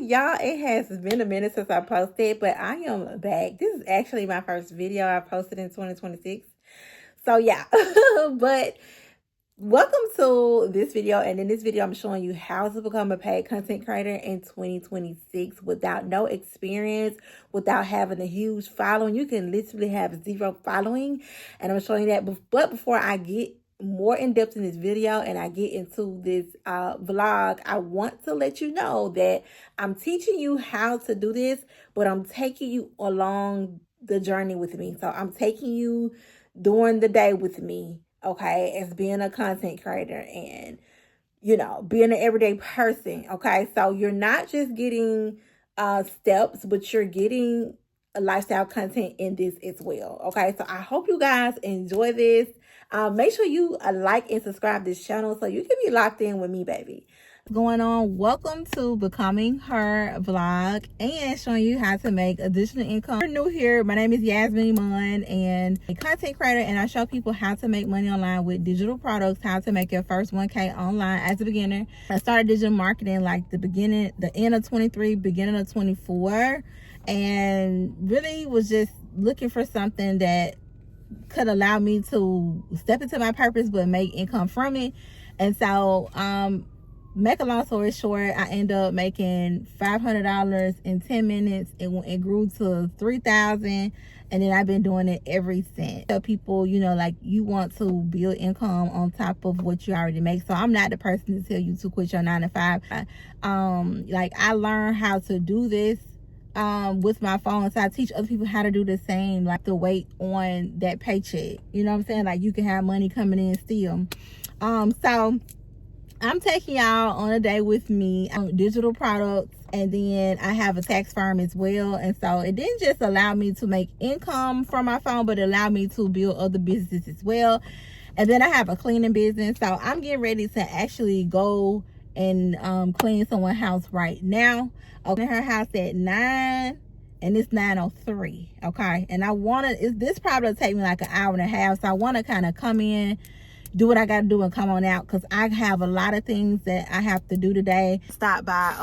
Y'all, it has been a minute since I posted, but I am back. This is actually my first video I posted in 2026. So yeah, but welcome to this video. And in this video, I'm showing you how to become a paid content creator in 2026 without no experience, without having a huge following. You can literally have 0 following. And I'm showing you that. But before I get more in depth in this video and I get into this vlog, I want to let you know that I'm teaching you how to do this, but I'm taking you along the journey with me. So I'm taking you during the day with me, okay, as being a content creator and, you know, being an everyday person, okay? So you're not just getting steps, but you're getting a lifestyle content in this as well, okay? So I hope you guys enjoy this. Make sure you like and subscribe this channel so you can be locked in with me, baby. Going on, welcome to Becoming Her vlog and showing you how to make additional income. If you're new here, my name is Yasmineimanbiz and a content creator, and I show people how to make money online with digital products, how to make your first 1K online as a beginner. I started digital marketing like the end of 23, beginning of 24, and really was just looking for something that could allow me to step into my purpose but make income from it. And so make a long story short, I ended up making $500 in 10 minutes. It grew to $3,000, and then I've been doing it ever since. Tell people, you know, like, you want to build income on top of what you already make. So I'm not the person to tell you to quit your 9 to 5. Like, I learned how to do this with my phone, so I teach other people how to do the same, like to wait on that paycheck. You know what I'm saying? Like, you can have money coming in still. So I'm taking y'all on a day with me on digital products, and then I have a tax firm as well. And so it didn't just allow me to make income from my phone, but it allowed me to build other businesses as well. And then I have a cleaning business, so I'm getting ready to actually go and clean someone's house right now. Open her house at 9 and it's 9:03, okay? And I want to, this probably take me like an hour and a half, so I want to kind of come in, do what I got to do, and come on out, because I have a lot of things that I have to do today. Stop by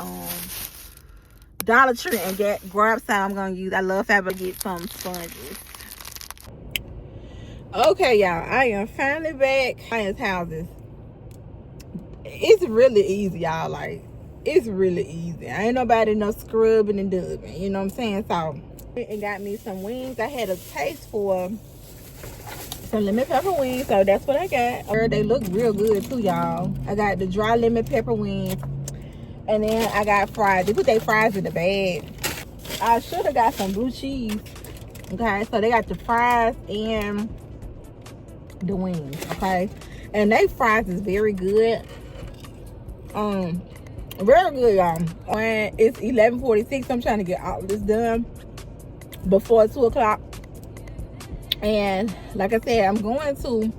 Dollar Tree and grab some I'm going to use. I love fabric. Get some sponges. Okay, y'all, I am finally back. Clients' houses. It's really easy, y'all. Like, it's really easy. I ain't nobody no scrubbing and dubbing, you know what I'm saying? So it got me some wings. I had a taste for some lemon pepper wings, so that's what I got. They look real good too, y'all. I got the dry lemon pepper wings, and then I got fries. They put their fries in the bag. I should have got some blue cheese. Okay, so they got the fries and the wings, okay? And they fries is very good. Very good, y'all. And it's 11:46. I'm trying to get all this done before 2 o'clock. And like I said, I'm going to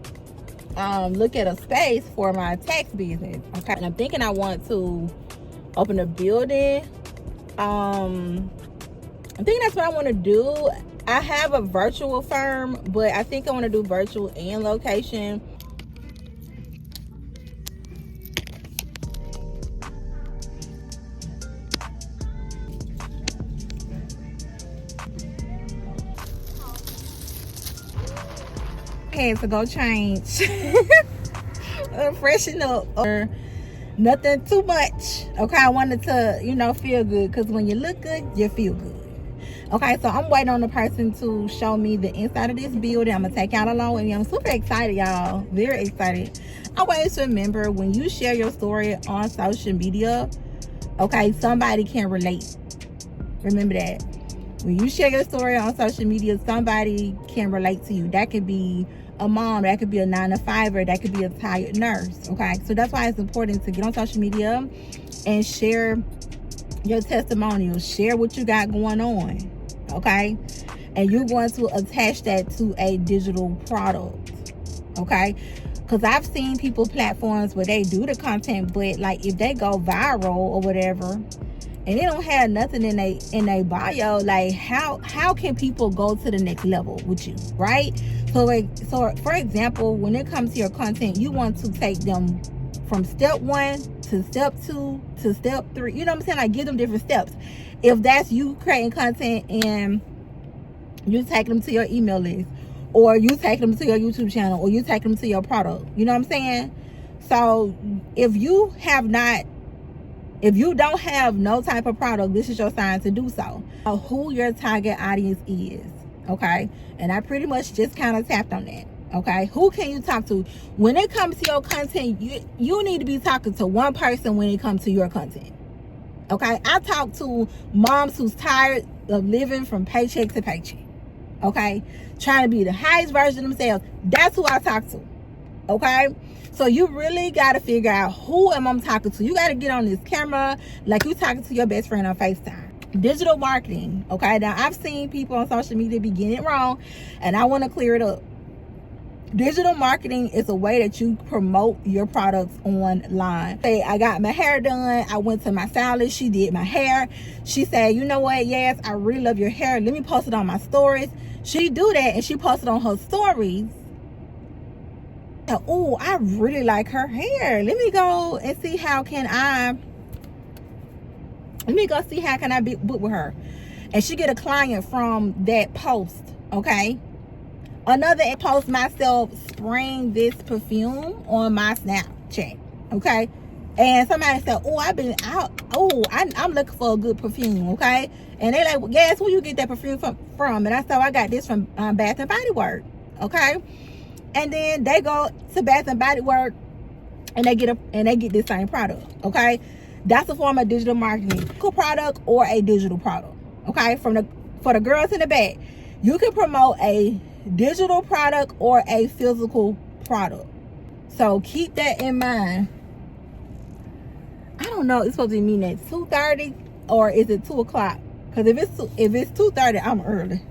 look at a space for my tax business, okay? And I'm thinking I want to open a building. I think that's what I want to do. I have a virtual firm, but I think I want to do virtual and location. Had to go change, freshen up, or nothing too much, okay? I wanted to, you know, feel good, because when you look good, you feel good. Okay, so I'm waiting on the person to show me the inside of this building. I'm gonna take y'all along with me. I'm super excited, y'all, very excited. Always remember, when you share your story on social media, okay, somebody can relate. Remember that. When you share your story on social media, somebody can relate to you. That could be a mom, that could be a 9 to 5er, that could be a tired nurse, okay? So that's why it's important to get on social media and share your testimonials, share what you got going on, okay? And you're going to attach that to a digital product, okay? Because I've seen people platforms where they do the content, but like if they go viral or whatever, and they don't have nothing in they bio, like how can people go to the next level with you, right? So for example, when it comes to your content, you want to take them from step 1 to step 2 to step 3. You know what I'm saying? Like, give them different steps. If that's you creating content and you take them to your email list, or you take them to your YouTube channel, or you take them to your product. You know what I'm saying? So if you don't have no type of product, this is your sign to do so. Who your target audience is, okay? And I pretty much just kind of tapped on that, okay? Who can you talk to? When it comes to your content, you need to be talking to one person when it comes to your content, okay? I talk to moms who's tired of living from paycheck to paycheck, okay? Trying to be the highest version of themselves. That's who I talk to, okay? So you really got to figure out, who am I talking to? You got to get on this camera like you talking to your best friend on FaceTime. Digital marketing, okay? Now, I've seen people on social media be getting it wrong, and I want to clear it up. Digital marketing is a way that you promote your products online. Say, I got my hair done. I went to my stylist. She did my hair. She said, you know what? Yes, I really love your hair. Let me post it on my stories. She do that, and she posted on her stories. Oh, I really like her hair. Let me go and see how can I book with her. And she get a client from that post, okay? Another post, myself spraying this perfume on my Snapchat, okay? And somebody said, oh, I'm looking for a good perfume, okay? And they like, well, guess where you get that perfume from? And I said, I got this from Bath and Body Works, okay? And then they go to Bath and Body Works and they get this same product, okay? That's a form of digital marketing. A product or a digital product, okay? For the girls in the back, you can promote a digital product or a physical product. So keep that in mind. I don't know, it's supposed to mean at 2:30 or is it 2 o'clock? Because if it's 2:30, I'm early.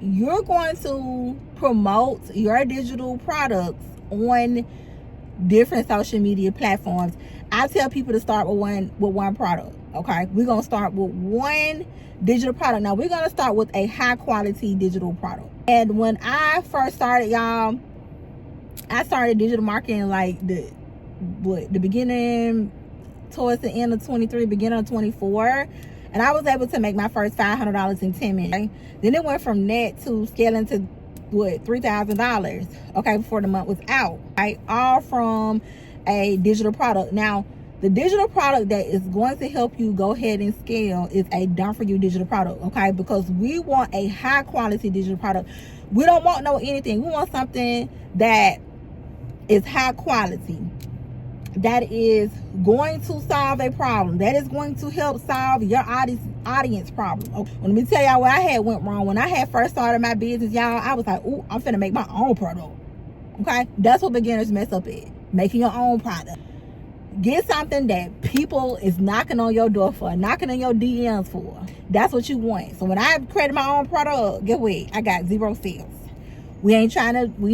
You're going to promote your digital products on different social media platforms. I tell people to start with one product, okay? We're going to start with one digital product. Now, we're going to start with a high quality digital product. And when I first started, y'all, I started digital marketing like the beginning, towards the end of 23, beginning of 24. And I was able to make my first $500 in 10 minutes. Right? Then it went from that to scaling to $3,000, okay, before the month was out, right? All from a digital product. Now, the digital product that is going to help you go ahead and scale is a done for you digital product, okay? Because we want a high quality digital product. We don't want no anything. We want something that is high quality, that is going to solve a problem, that is going to help solve your audience problem. Okay. Let me tell y'all what I had went wrong. When I had first started my business, y'all, I was like, oh, I'm finna make my own product. Okay, that's what beginners mess up at, making your own product. Get something that people is knocking on your door for, knocking on your DMs for. That's what you want. So when I created my own product, get what? I got 0 sales. We're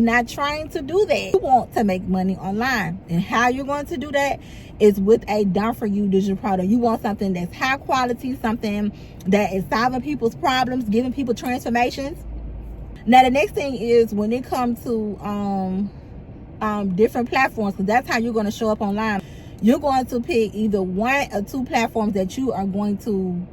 not trying to do that. You want to make money online. And how you're going to do that is with a done for you digital product. You want something that's high quality, something that is solving people's problems, giving people transformations. Now, the next thing is when it comes to different platforms, because that's how you're going to show up online. You're going to pick either 1 or 2 platforms that you are going to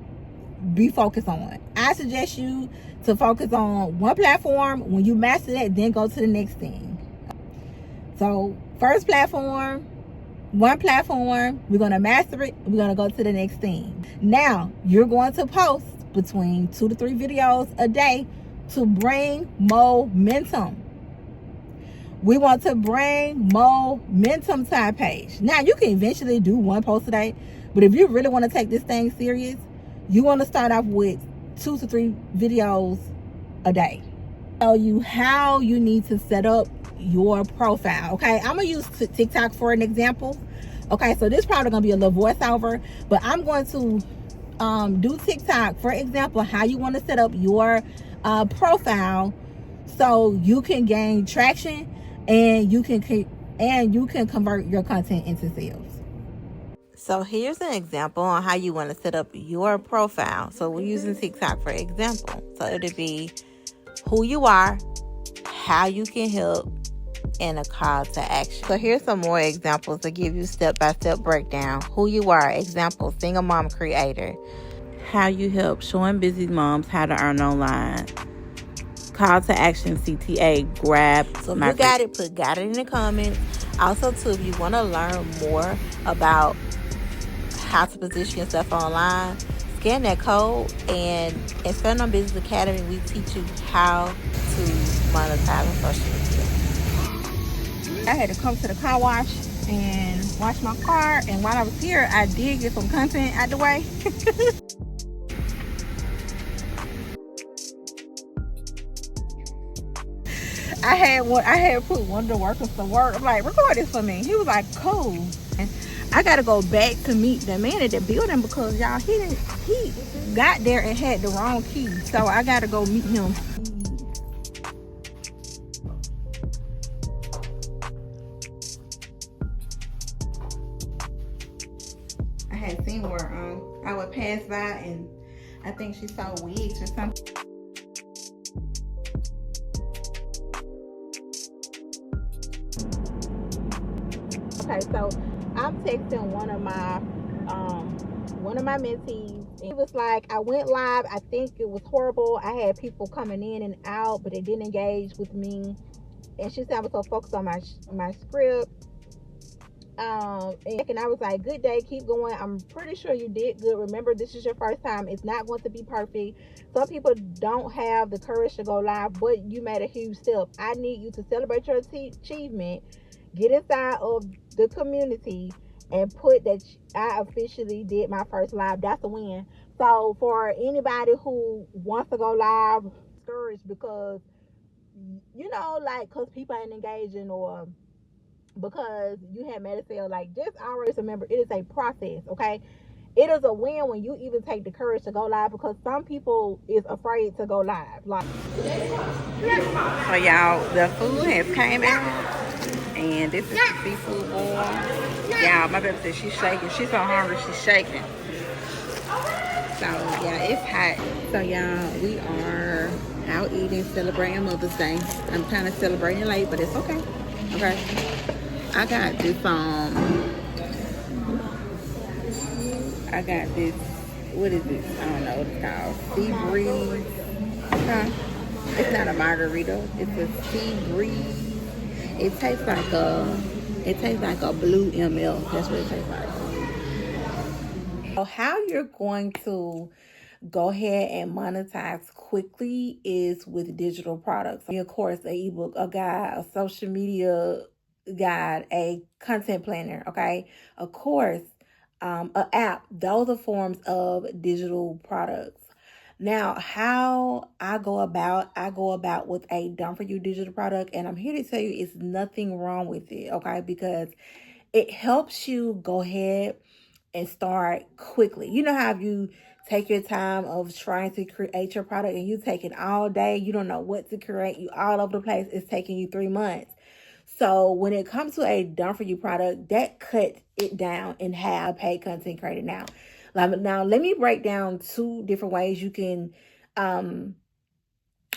be focused on. I suggest you to focus on one platform. When you master that, then go to the next thing. So first platform, one platform, we're going to master it, we're going to go to the next thing. Now you're going to post between 2 to 3 videos a day to bring momentum. We want to bring momentum to our page. Now you can eventually do 1 post a day, but if you really want to take this thing serious, you want to start off with 2 to 3 videos a day. Tell you how you need to set up your profile. Okay, I'm gonna use TikTok for an example. Okay, so this probably gonna be a little voiceover, but I'm going to do TikTok for example, how you want to set up your profile so you can gain traction and you can convert your content into sales. So here's an example on how you want to set up your profile. So we're using TikTok for example. So it'll be who you are, how you can help, and a call to action. So here's some more examples to give you step-by-step breakdown. Who you are, example, single mom creator. How you help showing busy moms how to earn online. Call to action, CTA, grab. So if you got it, got it in the comments. Also, too, if you want to learn more about how to position yourself online, scan that code, and in Yasmineimanbiz Business Academy, we teach you how to monetize on social media. I had to come to the car wash and wash my car, and while I was here, I did get some content out the way. I had put one of the workers to work. I'm like, record this for me. He was like, cool. And I gotta go back to meet the man at the building because y'all, he got there and had the wrong key. So I gotta go meet him. I had seen where I would pass by and I think she saw wigs or something. Okay, so I'm texting one of my mentees. It was like, I went live. I think it was horrible. I had people coming in and out, but they didn't engage with me. And she said I was so focused on my script. And I was like, good day, keep going. I'm pretty sure you did good. Remember, this is your first time. It's not going to be perfect. Some people don't have the courage to go live, but you made a huge step. I need you to celebrate your achievement. Get inside of the community and put that I officially did my first live. That's a win. So for anybody who wants to go live, discouraged because, you know, like, because people ain't engaging or because you had made a sale, like, just always remember, it is a process, okay? It is a win when you even take the courage to go live, because some people is afraid to go live. Like, so y'all, the food has came out, and this is the seafood boil. Y'all, my baby said she's shaking. She's so hungry, she's shaking. So yeah, it's hot. So y'all, we are out eating, celebrating Mother's Day. I'm kind of celebrating late, but it's okay. Okay. I got this I got this, what is this? I don't know what it's called. Sea breeze. Huh? It's not a margarita. It's a sea breeze. It tastes like a blue ML. That's what it tastes like. So how you're going to go ahead and monetize quickly is with digital products. Of course, an ebook, a guide, a social media guide, a content planner, okay? Of course, an app. Those are forms of digital products. Now, how I go about with a done for you digital product, and I'm here to tell you it's nothing wrong with it, okay? Because it helps you go ahead and start quickly. You know how if you take your time of trying to create your product and you take it all day, you don't know what to create, you all over the place, it's taking you 3 months. So when it comes to a done for you product, that cuts it down in half. Paid content creator now. Now let me break down 2 different ways you can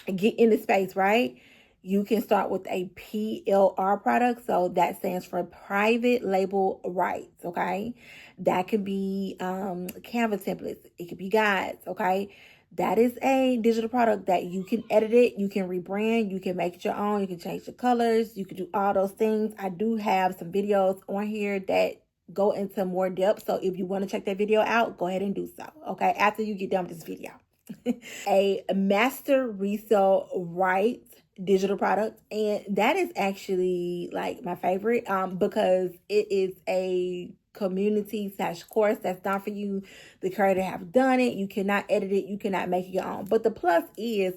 get in the space, right? You can start with a PLR product. So that stands for private label rights, okay? That could be Canva templates. It could be guides, okay? That is a digital product that you can edit it, you can rebrand, you can make it your own, you can change the colors, you can do all those things. I do have some videos on here that go into more depth. So if you want to check that video out, go ahead and do so, okay? After you get done with this video. A master resale rights digital product, and that is actually like my favorite because it is a community / course that's done for you. The creator have done it. You cannot edit it, you cannot make it your own. But the plus is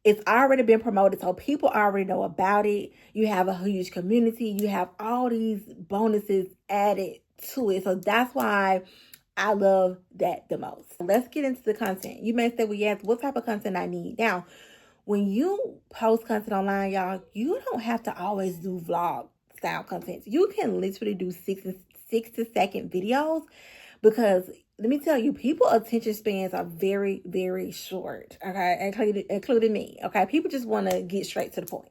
it's already been promoted, so people already know about it. You have a huge community, you have all these bonuses added to it. So that's why I love that the most. Let's get into the content. You may say, well, yes, what type of content I need? Now, when you post content online, y'all, you don't have to always do vlog style content. You can literally do 6-second videos because let me tell you, people attention spans are very, very short, okay? Including me, okay? People just want to get straight to the point.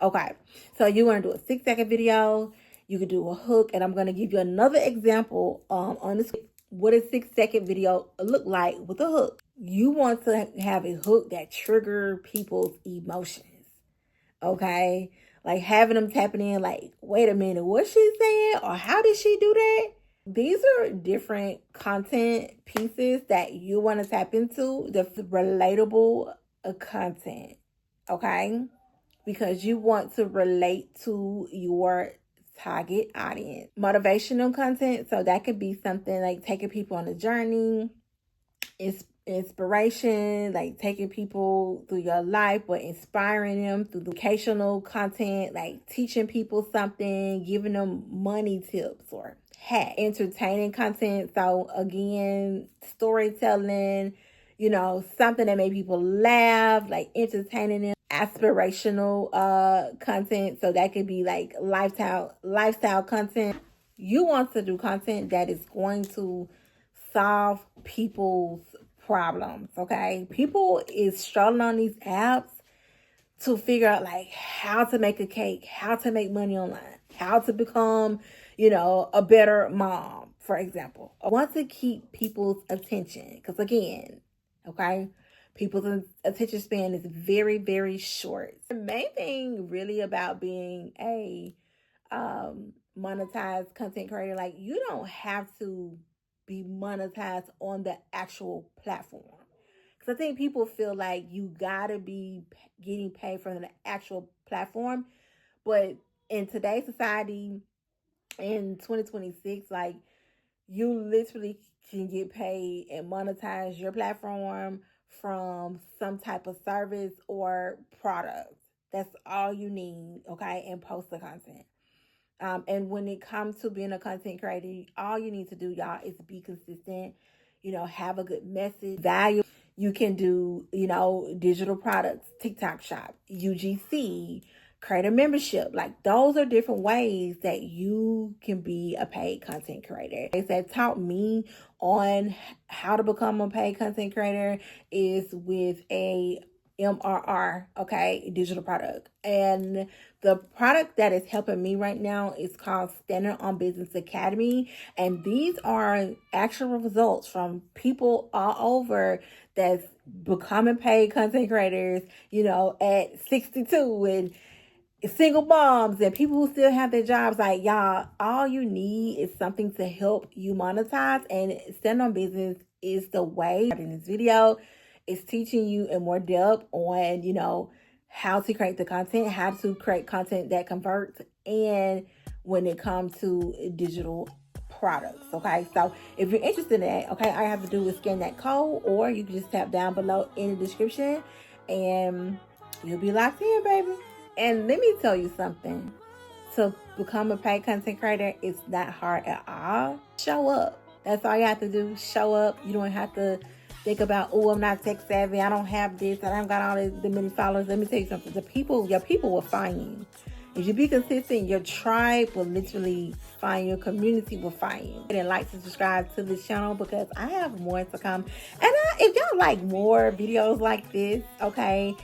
Okay, so you want to do a 6-second video. You could do a hook, and I'm going to give you another example on this. What a 6-second video look like with a hook. You want to have a hook that trigger people's emotions. Okay, like having them tapping in, like, wait a minute, what she saying, or how did she do that? These are different content pieces that you want to tap into, the relatable content. Okay, because you want to relate to your target audience. Motivational content, so that could be something like taking people on a journey, inspiration, like taking people through your life, but inspiring them through educational content, like teaching people something, giving them money tips or entertaining content. So again, storytelling, something that made people laugh, like entertaining them. Aspirational content, so that could be like lifestyle content. You want to do content that is going to solve people's problems. Okay, people is struggling on these apps to figure out like how to make a cake, how to make money online, how to become a better mom, for example. I want to keep people's attention because, again, okay, people's attention span is very, very short. The main thing really about being a monetized content creator, like, you don't have to be monetized on the actual platform. Because I think people feel like you gotta be getting paid from the actual platform. But in today's society, in 2026, like, you literally can get paid and monetize your platform from some type of service or product. That's all you need, okay? And post the content. And when it comes to being a content creator, all you need to do, y'all, is be consistent, have a good message, value. You can do, digital products, TikTok shop, UGC, create a membership. Like, those are different ways that you can be a paid content creator. That taught me on how to become a paid content creator is with a MRR, okay, digital product. And the product that is helping me right now is called Standard on Business Academy. And these are actual results from people all over that's becoming paid content creators, at 62, and single moms and people who still have their jobs. Like, y'all, all you need is something to help you monetize, and Stand on Business is the way. In this video, it's teaching you in more depth on, how to create the content, how to create content that converts, and when it comes to digital products. Okay, so if you're interested in that, okay, all you have to do is scan that code, or you can just tap down below in the description and you'll be locked in, baby. And let me tell you something. To become a paid content creator, it's not hard at all. Show up. That's all you have to do. Show up. You don't have to think about, oh, I'm not tech savvy, I don't have this, I don't got all the many followers. Let me tell you something. Your people will find you. If you be consistent, your tribe will literally find you. Your community will find you. And like to subscribe to this channel because I have more to come. And if y'all like more videos like this, okay,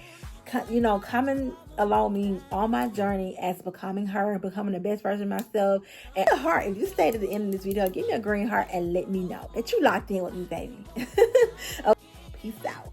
coming along me on my journey as becoming her, becoming the best version of myself. And a heart, if you stay to the end of this video, give me a green heart and let me know that you locked in with me, baby. Okay, peace out.